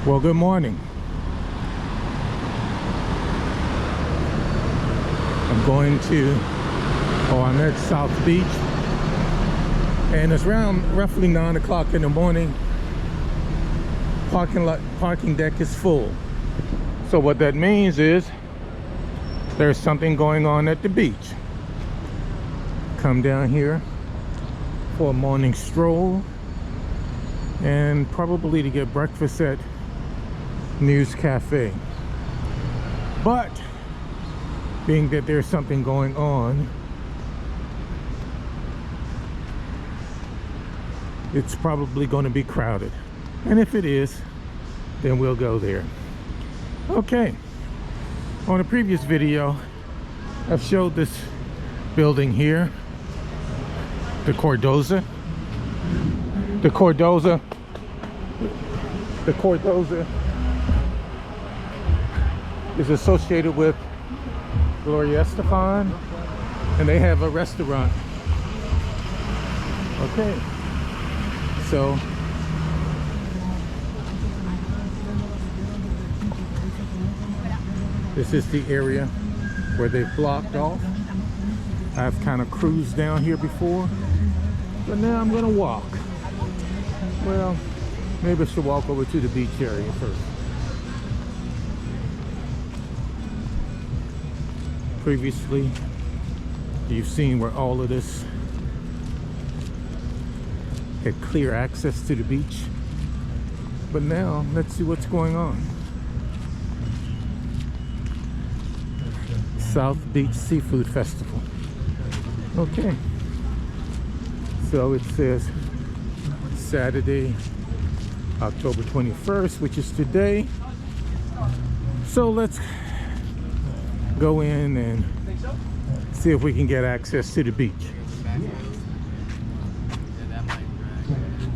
Well, good morning. I'm at South Beach, and it's around roughly 9 o'clock in the morning. Parking deck is full. So what that means is there's something going on at the beach. Come down here for a morning stroll and probably to get breakfast at News Cafe. But being that there's something going on, it's probably going to be crowded, and if it is, then we'll go there. Okay, on a previous video I've showed this building here, the 𝐶𝐐. The 𝐶𝐐 is associated with Gloria Estefan, and they have a restaurant. Okay, so this is the area where they've blocked off. I've kind of cruised down here before, but now I'm gonna walk. Well, maybe I should walk over to the beach area first. Previously, you've seen where all of this had clear access to the beach, but now let's see what's going on. South Beach Seafood Festival. Okay, so it says Saturday, October 21st, which is today. So let's go in and see if we can get access to the beach.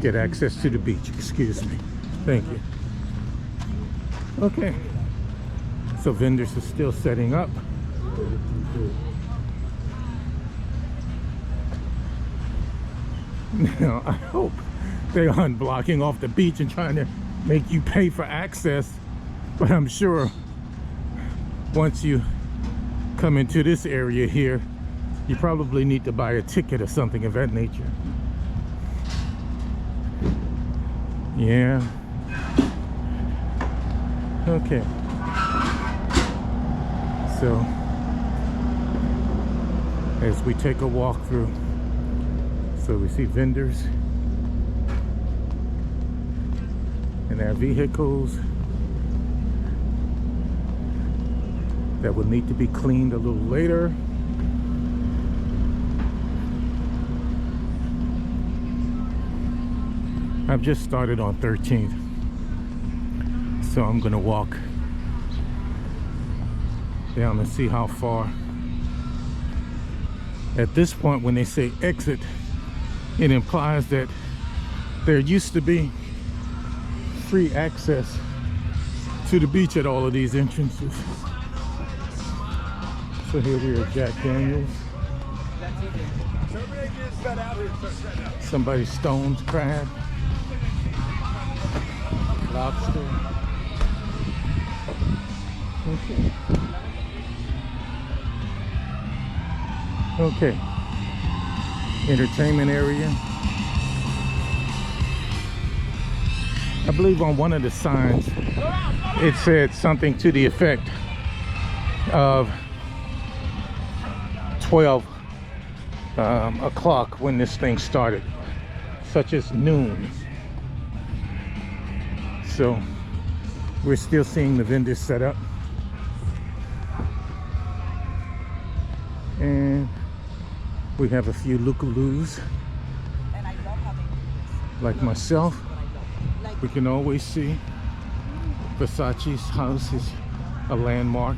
Get access to the beach, excuse me. Thank you. Okay, so vendors are still setting up. Now, I hope they aren't blocking off the beach and trying to make you pay for access, but I'm sure once you come into this area here, you probably need to buy a ticket or something of that nature. Yeah. Okay. So as we take a walk through, so we see vendors and their vehicles that will need to be cleaned a little later. I've just started on 13th, so I'm gonna walk down and see how far. At this point, when they say exit, it implies that there used to be free access to the beach at all of these entrances. So here we are, Jack Daniels. Somebody stones crab, lobster. Okay. Okay. Entertainment area. I believe on one of the signs it said something to the effect of 12 o'clock when this thing started, such as noon. So we're still seeing the vendors set up, and we have a few lookaloos like myself. We can always see Versace's house is a landmark,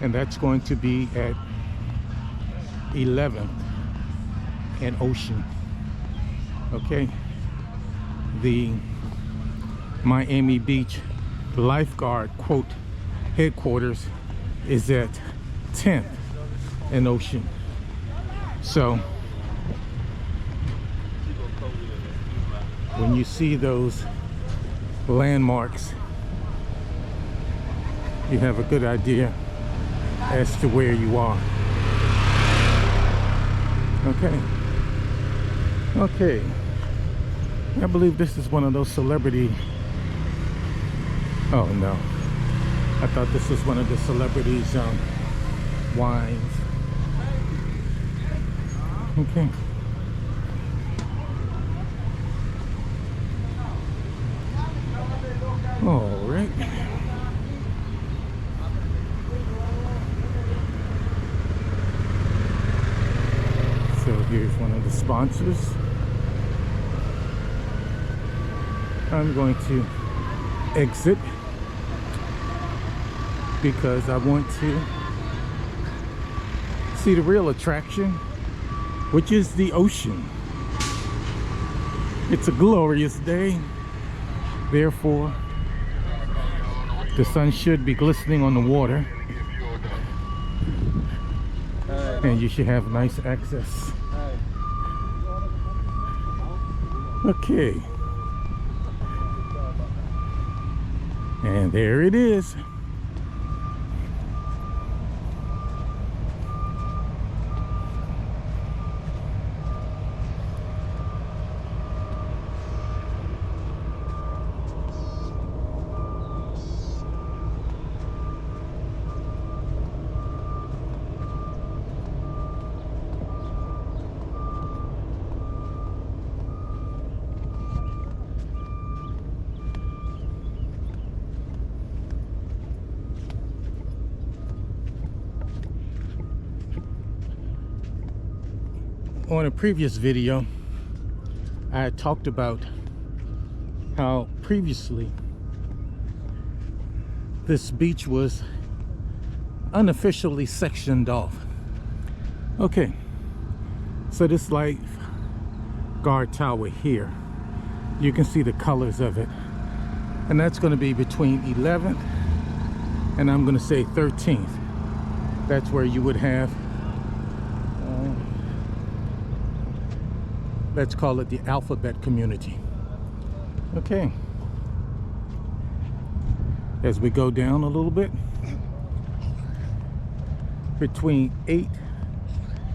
and that's going to be at 11th and Ocean. Okay, the Miami Beach lifeguard quote headquarters is at 10th and Ocean. So when you see those landmarks, you have a good idea as to where you are. Okay, I believe this is one of those celebrity, oh no, I thought this was one of the celebrities' wines. Okay. All right. So here's one of the sponsors. I'm going to exit because I want to see the real attraction, which is the ocean. It's a glorious day, therefore the sun should be glistening on the water, and you should have nice access. Okay, and there it is. On a previous video, I had talked about how previously this beach was unofficially sectioned off. Okay, so this lifeguard tower here, you can see the colors of it, and that's going to be between 11th and I'm going to say 13th. That's where you would have let's call it the alphabet community. Okay, as we go down a little bit, between 8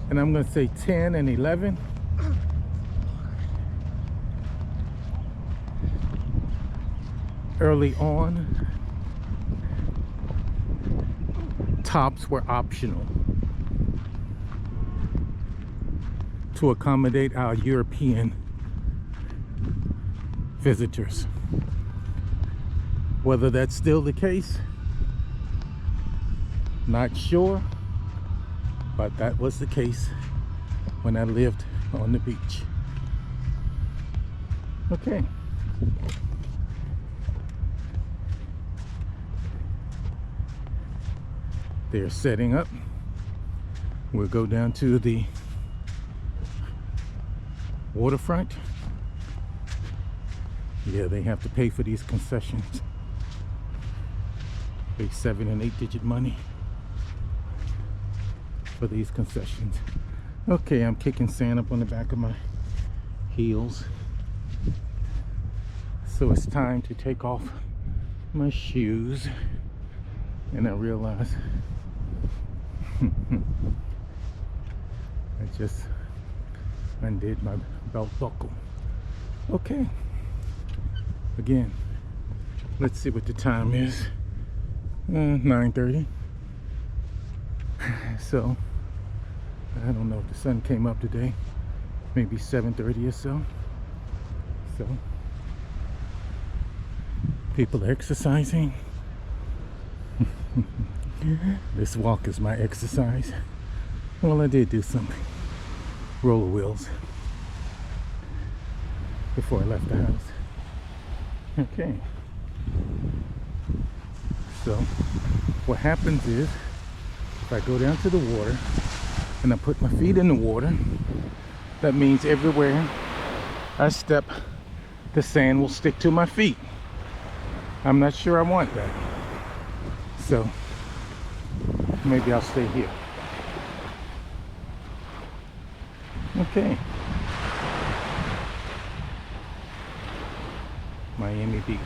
and I'm going to say 10 and 11, early on, tops were optional to accommodate our European visitors. Whether that's still the case, not sure, but that was the case when I lived on the beach. Okay. They're setting up. We'll go down to the waterfront. Yeah, they have to pay for these concessions. Pay 7 and 8 digit money for these concessions. Okay, I'm kicking sand up on the back of my heels, so it's time to take off my shoes, and I realize I just undid my belt buckle. Okay, again, let's see what the time is. 9:30. So I don't know if the sun came up today, maybe 7:30 or so. So people are exercising. This walk is my exercise. Well, I did do some roller wheels before I left the house. Okay, so what happens is, if I go down to the water and I put my feet in the water, that means everywhere I step, the sand will stick to my feet. I'm not sure I want that, so maybe I'll stay here. Okay. Miami Beach.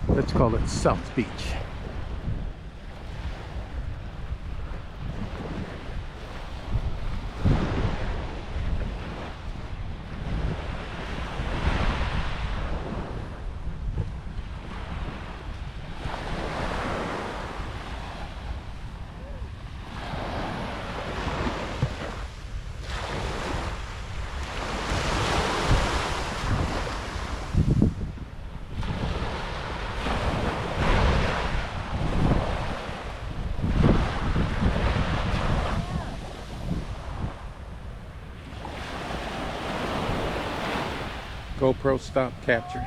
Let's call it South Beach. GoPro stop capture.